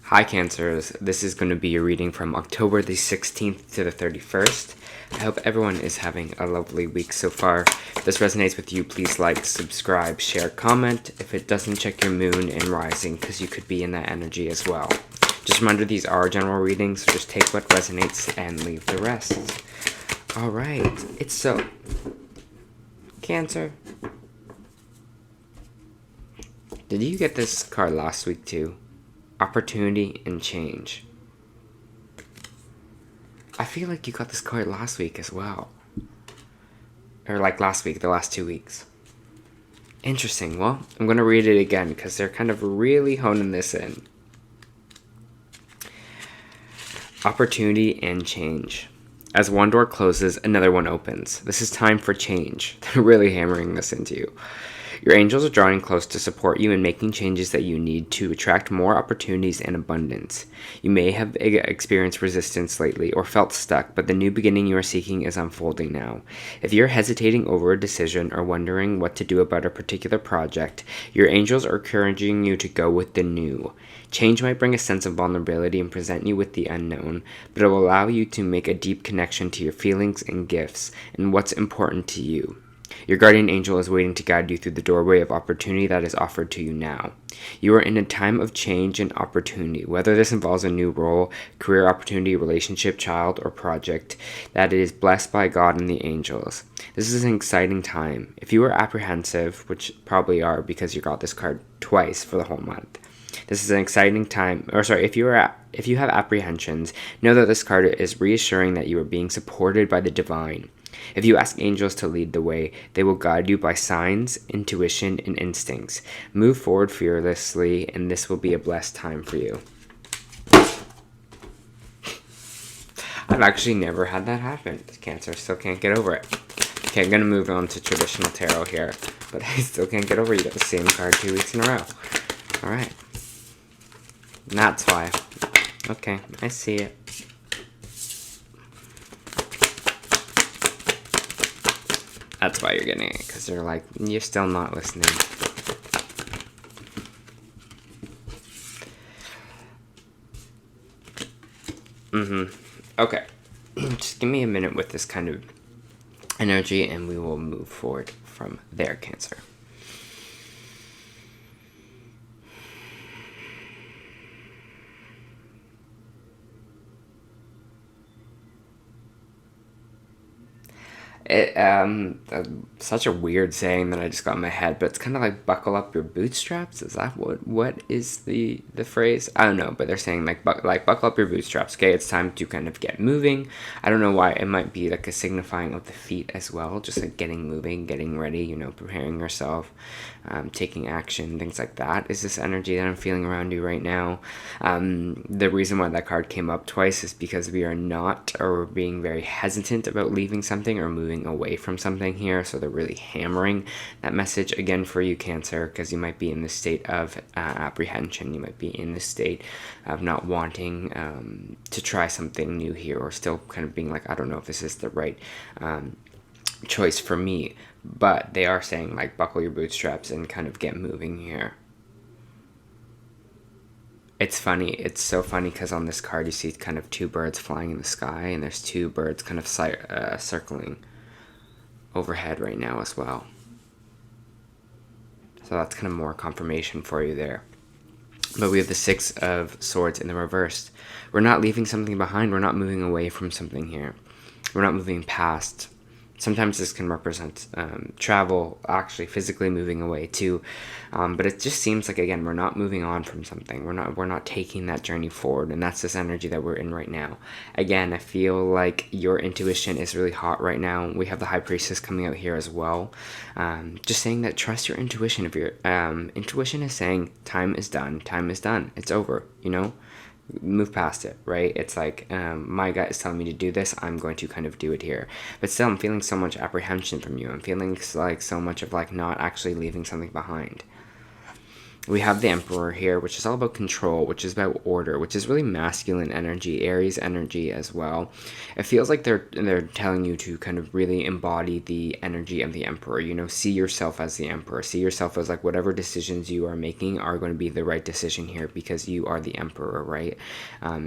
Hi Cancers, this is going to be a reading from October the 16th to the 31st. I hope everyone is having a lovely week so far. If this resonates with you, please like, subscribe, share, comment. If it doesn't, check your moon and rising because you could be in that energy as well. Just a reminder, these are general readings, so just take what resonates and leave the rest. Alright, it's so... Cancer. Did you get this card last week too? Opportunity and change. I feel like you got this card last week as well. Or like last week, the last 2 weeks. Interesting. Well, I'm going to read it again because they're kind of really honing this in. Opportunity and change. As one door closes, another one opens. This is time for change. They're really hammering this into you. Your angels are drawing close to support you in making changes that you need to attract more opportunities and abundance. You may have experienced resistance lately or felt stuck, but the new beginning you are seeking is unfolding now. If you're hesitating over a decision or wondering what to do about a particular project, your angels are encouraging you to go with the new. Change might bring a sense of vulnerability and present you with the unknown, but it will allow you to make a deep connection to your feelings and gifts and what's important to you. Your guardian angel is waiting to guide you through the doorway of opportunity that is offered to you now. You are in a time of change and opportunity, whether this involves a new role, career opportunity, relationship, child, or project, that it is blessed by God and the angels. This is an exciting time. If you are apprehensive, which probably are because you got this card twice for the whole month, this is an exciting time. If you have apprehensions, know that this card is reassuring that you are being supported by the divine. If you ask angels to lead the way, they will guide you by signs, intuition, and instincts. Move forward fearlessly, and this will be a blessed time for you. I've actually never had that happen. Cancer, still can't get over it. Okay, I'm going to move on to traditional tarot here, but I still can't get over it. You got the same card 2 weeks in a row. Alright. That's why. Okay, I see it. That's why you're getting it, because they're like, you're still not listening. Okay. Just give me a minute with this kind of energy, and we will move forward from there, Cancer. Such a weird saying that I just got in my head, but it's kind of like buckle up your bootstraps. Is that what is the phrase? I don't know, but they're saying like buckle up your bootstraps. Okay, it's time to kind of get moving. I don't know why it might be like a signifying of the feet as well, just like getting moving, getting ready, preparing yourself, taking action, things like that. Is this energy that I'm feeling around you right now? The reason why that card came up twice is because we are not, or we're being very hesitant about leaving something or moving away from something here, so they're really hammering that message again for you, Cancer, because you might be in this state of apprehension. You might be in this state of not wanting to try something new here, or still kind of being like, I don't know if this is the right choice for me. But they are saying like buckle your bootstraps and kind of get moving here. It's funny. It's so funny because on this card you see kind of two birds flying in the sky, and there's two birds kind of circling overhead right now as well. So that's kind of more confirmation for you there. But we have the Six of Swords in the reverse. We're not leaving something behind. We're not moving away from something here. We're not moving past. Sometimes this can represent travel, actually physically moving away too. But it just seems like, again, we're not moving on from something. We're not taking that journey forward, and that's this energy that we're in right now. Again, I feel like your intuition is really hot right now. We have the High Priestess coming out here as well. Just saying that trust your intuition. If your intuition is saying time is done, it's over, move past it, right? It's like my gut is telling me to do this, I'm going to kind of do it here. But still, I'm feeling so much apprehension from you. I'm feeling like so much of like not actually leaving something behind. We have the Emperor here, which is all about control, which is about order, which is really masculine energy, Aries energy as well. It feels like they're telling you to kind of really embody the energy of the Emperor. You know, see yourself as the Emperor. See yourself as like whatever decisions you are making are going to be the right decision here because you are the Emperor, right?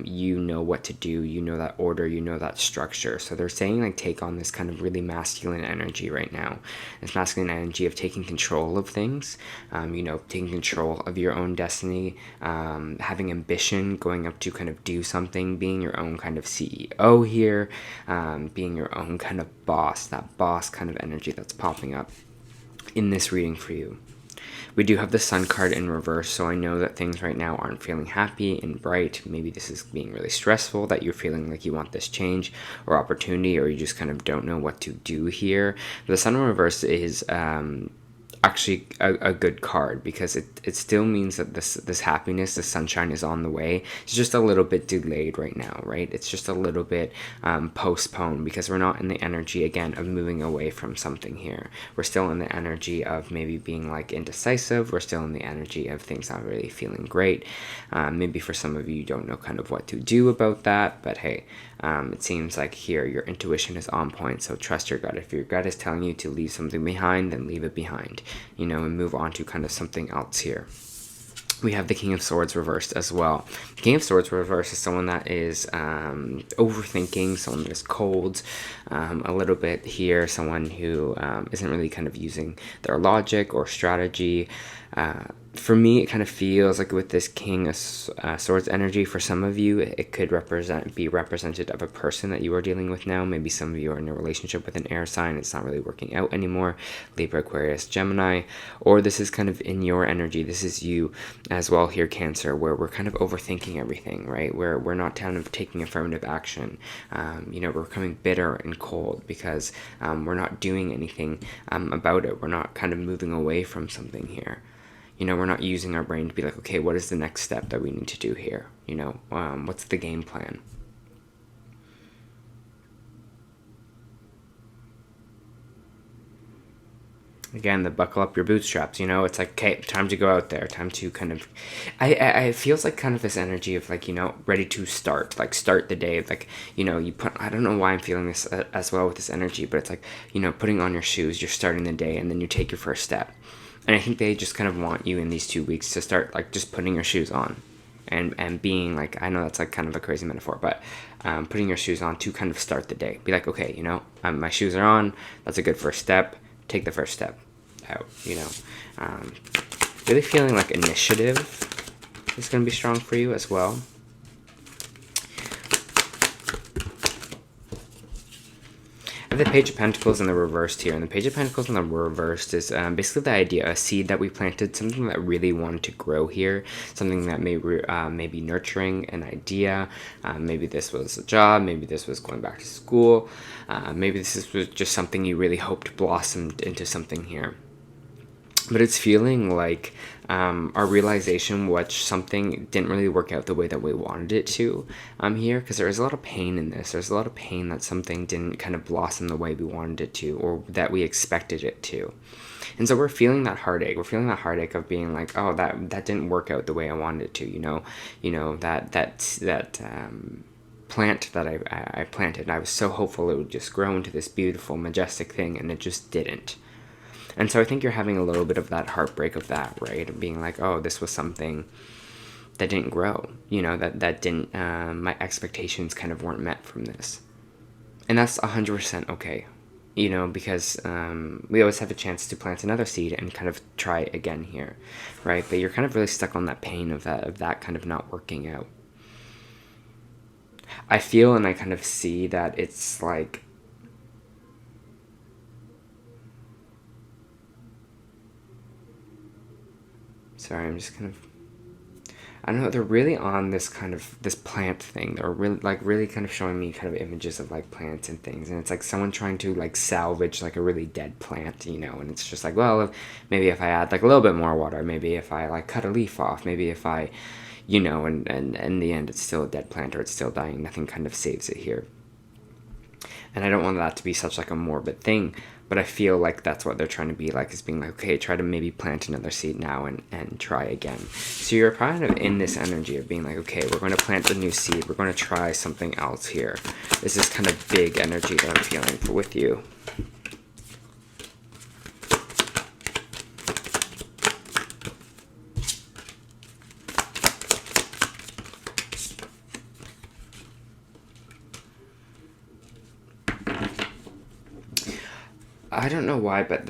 You know what to do. You know that order. You know that structure. So they're saying like take on this kind of really masculine energy right now. This masculine energy of taking control of things, you know, taking control of your own destiny, having ambition, going up to kind of do something, being your own kind of CEO here, being your own kind of boss, that boss kind of energy that's popping up in this reading for you. We do have the Sun card in reverse, so I know that things right now aren't feeling happy and bright. Maybe this is being really stressful, that you're feeling like you want this change or opportunity, or you just kind of don't know what to do here. The Sun in reverse is actually a good card because it still means that this happiness, this sunshine is on the way. It's just a little bit delayed right now, right? It's just a little bit postponed because we're not in the energy again of moving away from something here. We're still in the energy of maybe being like indecisive. We're still in the energy of things not really feeling great. Maybe for some of you don't know kind of what to do about that, but hey, it seems like here your intuition is on point, so trust your gut. If your gut is telling you to leave something behind, then leave it behind, you know, and move on to kind of something else here. We have the King of Swords reversed as well. The King of Swords reversed is someone that is overthinking, someone that is cold a little bit here, someone who isn't really kind of using their logic or strategy. For me, it kind of feels like with this King of Swords energy, for some of you, it could be representative of a person that you are dealing with now. Maybe some of you are in a relationship with an air sign. It's not really working out anymore. Libra, Aquarius, Gemini. Or this is kind of in your energy. This is you as well here, Cancer, where we're kind of overthinking everything, right? Where we're not kind of taking affirmative action. You know, we're becoming bitter and cold because we're not doing anything about it. We're not kind of moving away from something here. You know, we're not using our brain to be like, okay, what is the next step that we need to do here? You know, what's the game plan? Again, the buckle up your bootstraps, you know, it's like, okay, time to go out there, time to kind of, it feels like kind of this energy of like, you know, ready to start, like start the day, like, you know, I don't know why I'm feeling this as well with this energy, but it's like, you know, putting on your shoes, you're starting the day, and then you take your first step. And I think they just kind of want you in these 2 weeks to start like just putting your shoes on and being like, I know that's like kind of a crazy metaphor, but putting your shoes on to kind of start the day. Be like, okay, you know, my shoes are on. That's a good first step. Take the first step out, you know. Really feeling like initiative is going to be strong for you as well. I have the Page of Pentacles in the reversed here, and the Page of Pentacles in the reversed is basically the idea, a seed that we planted, something that really wanted to grow here, something that may be nurturing, an idea. Maybe this was a job, maybe this was going back to school, maybe this was just something you really hoped blossomed into something here. But it's feeling like our realization, which something didn't really work out the way that we wanted it to here, because there is a lot of pain in this. There's a lot of pain that something didn't kind of blossom the way we wanted it to, or that we expected it to. And so we're feeling that heartache. We're feeling that heartache of being like, oh, that didn't work out the way I wanted it to. You know that plant that I planted. I was so hopeful it would just grow into this beautiful, majestic thing, and it just didn't. And so I think you're having a little bit of that heartbreak of that, right? Of being like, oh, this was something that didn't grow, you know, that didn't, my expectations kind of weren't met from this. And that's 100% okay, you know, because we always have a chance to plant another seed and kind of try again here, right? But you're kind of really stuck on that pain of that kind of not working out. I feel and I kind of see that it's like, sorry, I'm just kind of, I don't know, they're really on this kind of, this plant thing. They're really kind of showing me kind of images of like plants and things. And it's like someone trying to like salvage like a really dead plant, you know, and it's just like, well, maybe if I add like a little bit more water, maybe if I like cut a leaf off, maybe if I, you know, and in the end it's still a dead plant or it's still dying. Nothing kind of saves it here. And I don't want that to be such like a morbid thing. But I feel like that's what they're trying to be like, is being like, okay, try to maybe plant another seed now and try again. So you're kind of in this energy of being like, okay, we're going to plant a new seed. We're going to try something else here. This is kind of big energy that I'm feeling with you. I don't know why, but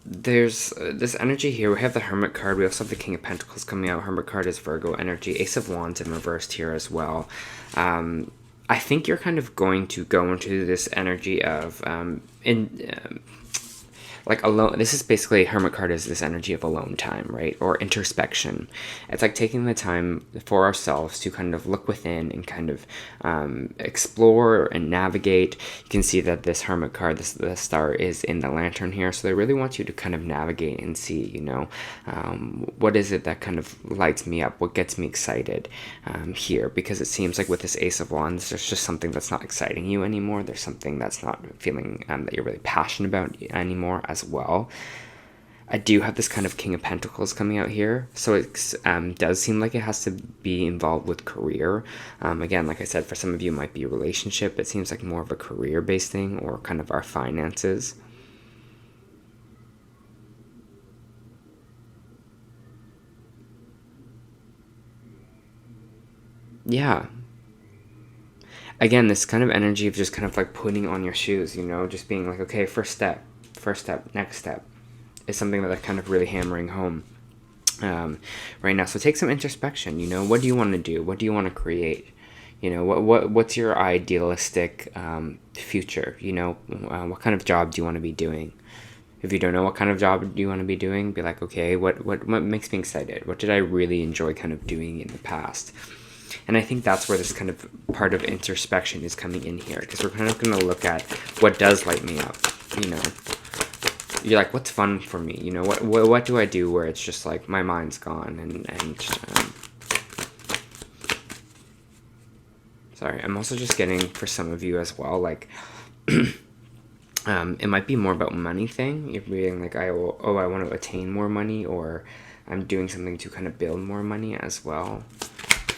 there's this energy here. We have the Hermit card. We also have the King of Pentacles coming out. Hermit card is Virgo energy. Ace of Wands in reversed here as well. I think you're kind of going to go into this energy of like alone. This is basically, Hermit card is this energy of alone time, right? Or introspection. It's like taking the time for ourselves to kind of look within and kind of explore and navigate. You can see that this Hermit card, the star, is in the lantern here. So they really want you to kind of navigate and see, you know, what is it that kind of lights me up? What gets me excited here? Because it seems like with this Ace of Wands, there's just something that's not exciting you anymore. There's something that's not feeling that you're really passionate about anymore as well. I do have this kind of King of Pentacles coming out here, so it does seem like it has to be involved with career. Again, like I said, for some of you it might be a relationship. It seems like more of a career-based thing, or kind of our finances. Yeah. Again, this kind of energy of just kind of like putting on your shoes, you know, just being like, okay, first step, next step, is something that I'm kind of really hammering home right now. So take some introspection, you know, what do you want to do? What do you want to create? You know, what's your idealistic future? You know, what kind of job do you want to be doing? If you don't know what kind of job do you want to be doing, be like, okay, what makes me excited? What did I really enjoy kind of doing in the past? And I think that's where this kind of part of introspection is coming in here, because we're kind of going to look at what does light me up, you know. You're like, what's fun for me? You know, what do I do where it's just like my mind's gone and sorry, I'm also just getting, for some of you as well, like it might be more about money thing. You're being like, I want to attain more money, or I'm doing something to kind of build more money as well.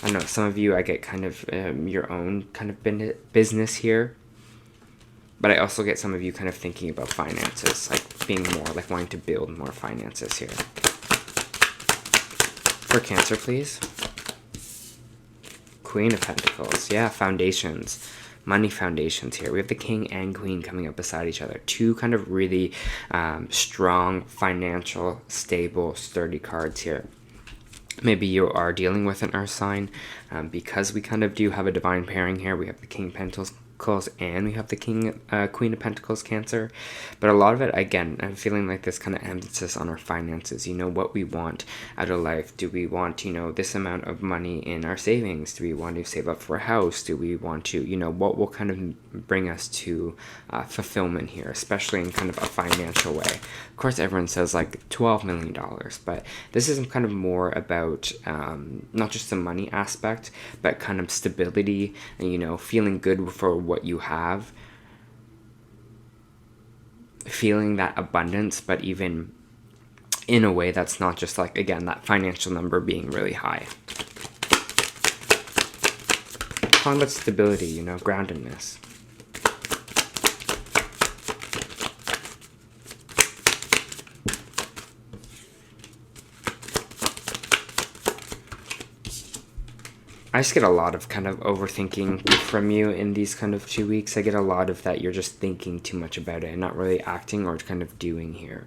I know some of you, I get kind of your own kind of business here. But I also get some of you kind of thinking about finances, like being more, like wanting to build more finances here. For Cancer, please. Queen of Pentacles. Yeah, foundations. Money foundations here. We have the King and Queen coming up beside each other. Two kind of really strong, financial, stable, sturdy cards here. Maybe you are dealing with an earth sign, because we kind of do have a divine pairing here. We have the King of Pentacles and we have the Queen of Pentacles, Cancer. But a lot of it, again, I'm feeling like this kind of emphasis on our finances. You know, what we want out of life. Do we want, you know, this amount of money in our savings? Do we want to save up for a house? Do we want to, you know, what will kind of bring us to fulfillment here, especially in kind of a financial way? Of course, everyone says like $12 million, but this is kind of more about not just the money aspect, but kind of stability and, you know, feeling good for what you have, feeling that abundance, but even in a way that's not just like, again, that financial number being really high. Talking about stability, you know, groundedness. I just get a lot of kind of overthinking from you in these kind of 2 weeks. I get a lot of that you're just thinking too much about it and not really acting or kind of doing here.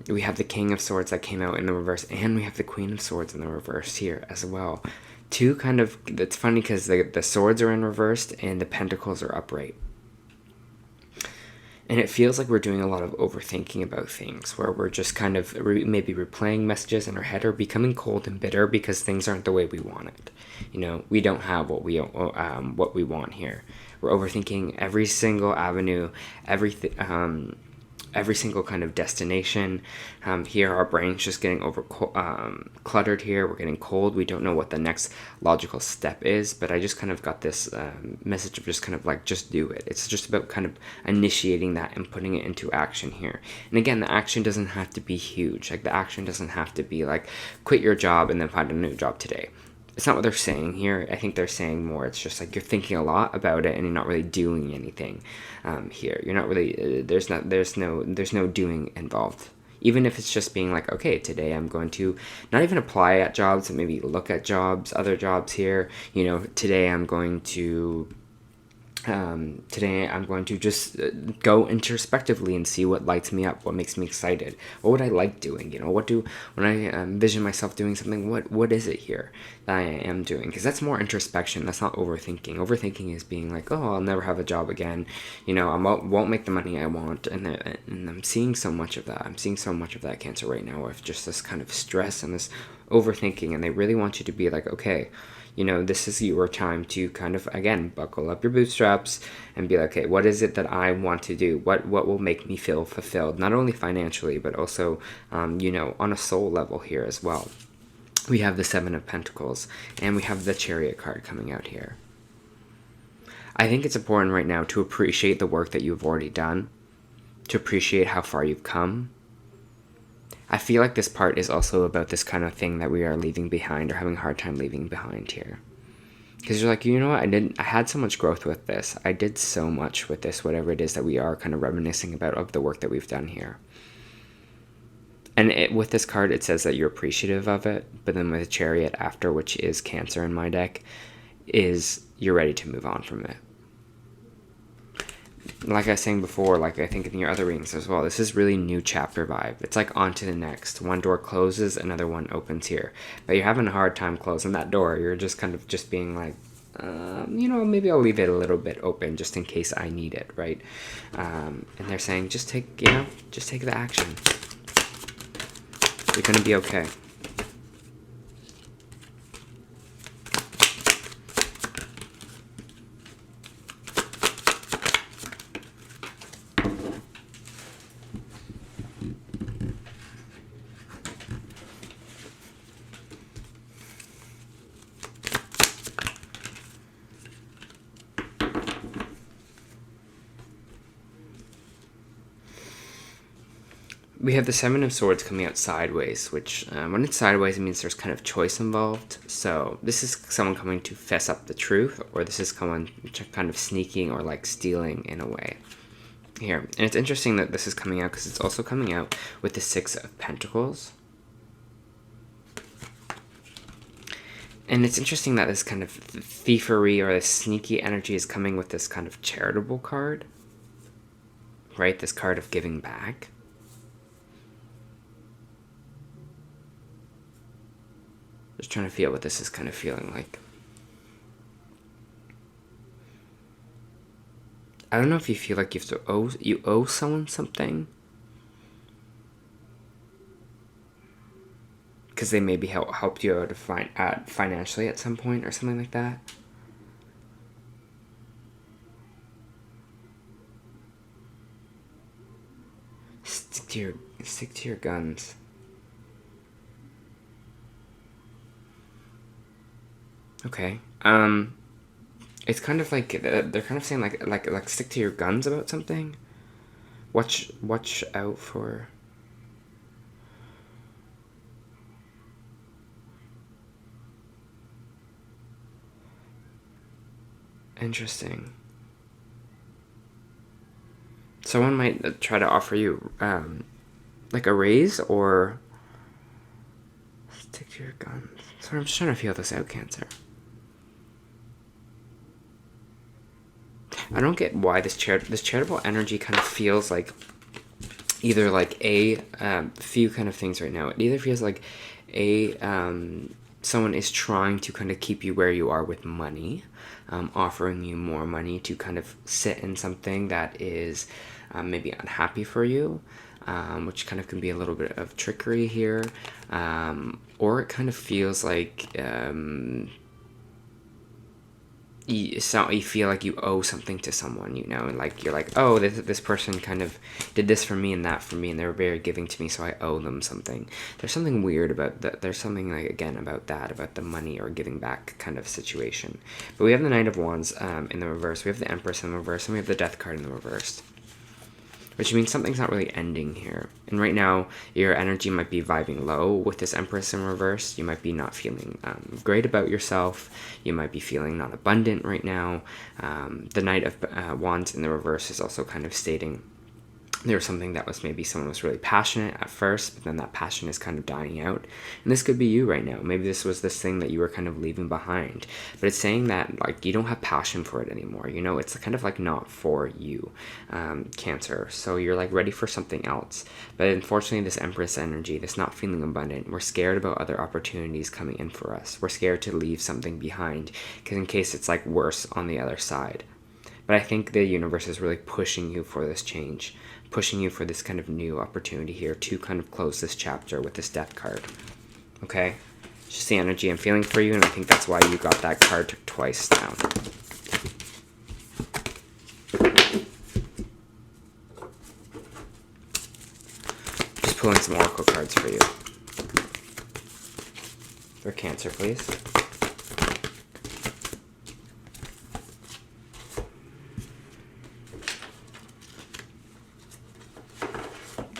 We have the King of Swords that came out in the reverse, and we have the Queen of Swords in the reverse here as well. Two kind of, it's funny because the swords are in reversed and the pentacles are upright. And it feels like we're doing a lot of overthinking about things, where we're just kind of maybe replaying messages in our head, or becoming cold and bitter because things aren't the way we want it. You know, we don't have what we want here. We're overthinking every single avenue, every single kind of destination. Here our brain's just getting cluttered here. We're getting cold. We don't know what the next logical step is, but I just kind of got this message of just kind of like, just do it. It's just about kind of initiating that and putting it into action here. And again, the action doesn't have to be huge. Like, the action doesn't have to be like, quit your job and then find a new job today. It's not what they're saying here. I think they're saying more, it's just like you're thinking a lot about it and you're not really doing anything here. You're not really, there's no doing involved. Even if it's just being like, okay, today I'm going to not even apply at jobs, but maybe look at jobs, other jobs here. You know, today I'm going to just go introspectively and see what lights me up, what makes me excited, what would I like doing, you know, when I envision myself doing something, what is it here that I am doing? Because that's more introspection. That's not overthinking. Overthinking is being like, oh, I'll never have a job again, you know, I won't make the money I want, and I'm seeing so much of that. I'm seeing so much of that Cancer right now, with just this kind of stress and this overthinking, and they really want you to be like, okay, you know, this is your time to kind of, again, buckle up your bootstraps and be like, okay, what is it that I want to do? What will make me feel fulfilled, not only financially, but also, you know, on a soul level here as well. We have the Seven of Pentacles, and we have the Chariot card coming out here. I think it's important right now to appreciate the work that you've already done, to appreciate how far you've come. I feel like this part is also about this kind of thing that we are leaving behind, or having a hard time leaving behind here. Because you're like, you know what, I had so much growth with this. I did so much with this, whatever it is that we are kind of reminiscing about of the work that we've done here. And with this card, it says that you're appreciative of it. But then with the Chariot after, which is Cancer in my deck, is you're ready to move on from it. Like I was saying before, like I think in your other readings as well, this is really new chapter vibe. It's like on to the next. One door closes, another one opens here. But you're having a hard time closing that door. You're just kind of just being like, you know, maybe I'll leave it a little bit open just in case I need it, right? And they're saying, just take the action. You're going to be okay. We have the Seven of Swords coming out sideways, which when it's sideways, it means there's kind of choice involved. So this is someone coming to fess up the truth, or this is someone kind of sneaking or like stealing in a way here. And it's interesting that this is coming out because it's also coming out with the Six of Pentacles. And it's interesting that this kind of thievery or this sneaky energy is coming with this kind of charitable card, right? This card of giving back. Just trying to feel what this is kind of feeling like. I don't know if you feel like you owe someone something, because they maybe helped you out financially at some point or something like that. Stick to your guns. Okay. It's kind of like they're kind of saying like stick to your guns about something. Watch out for. Interesting. Someone might try to offer you like a raise or stick to your guns. Sorry, I'm just trying to feel this out, Cancer. I don't get why this charitable energy kind of feels like either like a few kind of things right now. It either feels like someone is trying to kind of keep you where you are with money, offering you more money to kind of sit in something that is maybe unhappy for you, which kind of can be a little bit of trickery here, or it kind of feels like you feel like you owe something to someone, and like you're like, oh, this person kind of did this for me and that for me, and they were very giving to me, so I owe them something. There's something weird about that. There's something, like, again, about the money or giving back kind of situation. But we have the Knight of Wands in the reverse. We have the Empress in the reverse, and we have the Death card in the reverse, which means something's not really ending here. And right now, your energy might be vibing low with this Empress in reverse. You might be not feeling great about yourself. You might be feeling not abundant right now. The Knight of Wands in the reverse is also kind of stating there was something that was maybe someone was really passionate at first, but then that passion is kind of dying out. And this could be you right now. Maybe this was this thing that you were kind of leaving behind. But it's saying that, like, you don't have passion for it anymore. It's kind of like not for you, Cancer. So you're like ready for something else. But unfortunately, this Empress energy, this not feeling abundant, we're scared about other opportunities coming in for us. We're scared to leave something behind, because in case it's like worse on the other side. But I think the universe is really pushing you for this change, pushing you for this kind of new opportunity here to kind of close this chapter with this Death card. Okay? Just the energy I'm feeling for you, and I think that's why you got that card twice now. Just pulling some oracle cards for you. For Cancer, please.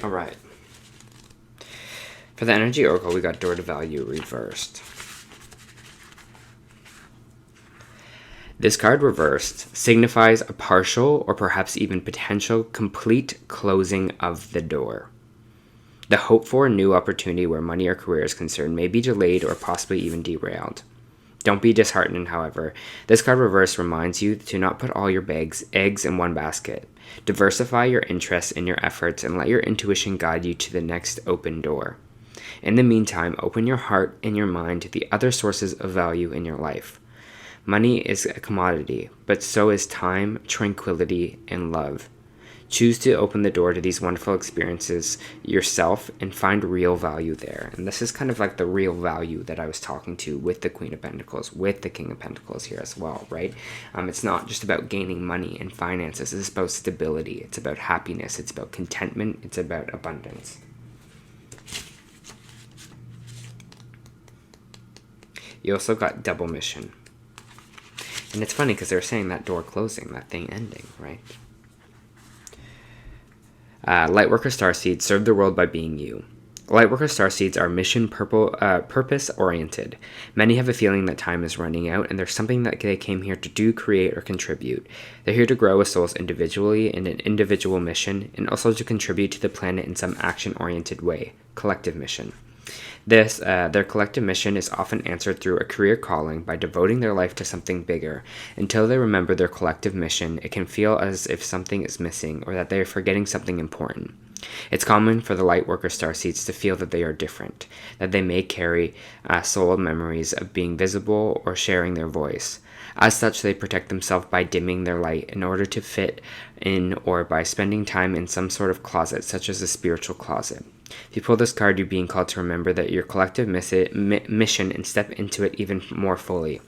Alright. For the energy oracle, we got Door to Value reversed. This card reversed signifies a partial or perhaps even potential complete closing of the door. The hope for a new opportunity where money or career is concerned may be delayed or possibly even derailed. Don't be disheartened, however. This card reverse reminds you to not put all your eggs in one basket. Diversify your interests and your efforts and let your intuition guide you to the next open door. In the meantime, open your heart and your mind to the other sources of value in your life. Money is a commodity, but so is time, tranquility, and love. Choose to open the door to these wonderful experiences yourself and find real value there. And this is kind of like the real value that I was talking to with the Queen of Pentacles, with the King of Pentacles here as well, right? It's not just about gaining money and finances. It's about stability. It's about happiness. It's about contentment. It's about abundance. You also got Double Mission. And it's funny because they're saying that door closing, that thing ending, right? Lightworker Starseeds, serve the world by being you. Lightworker Starseeds are mission purpose-oriented. Many have a feeling that time is running out, and there's something that they came here to do, create, or contribute. They're here to grow as souls individually in an individual mission, and also to contribute to the planet in some action-oriented way, collective mission. Their collective mission is often answered through a career calling by devoting their life to something bigger. Until they remember their collective mission, it can feel as if something is missing or that they are forgetting something important. It's common for the Lightworker Starseeds to feel that they are different, that they may carry soul memories of being visible or sharing their voice. As such, they protect themselves by dimming their light in order to fit in or by spending time in some sort of closet, such as a spiritual closet. If you pull this card, you're being called to remember that your collective mission and step into it even more fully.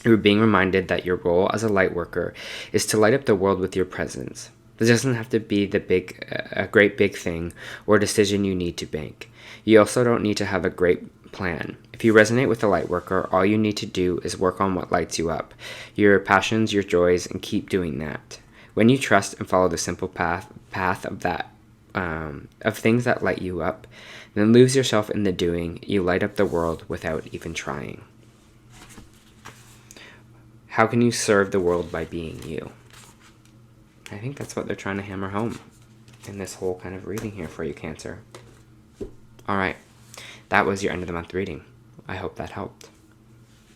You're being reminded that your role as a light worker is to light up the world with your presence. This doesn't have to be a great big thing or decision you need to make. You also don't need to have a great plan. If you resonate with the light worker, all you need to do is work on what lights you up, your passions, your joys, and keep doing that. When you trust and follow the simple path of things that light you up, then lose yourself in the doing. You light up the world without even trying. How can you serve the world by being you? I think that's what they're trying to hammer home in this whole kind of reading here for you, Cancer. All right, that was your end of the month reading. I hope that helped.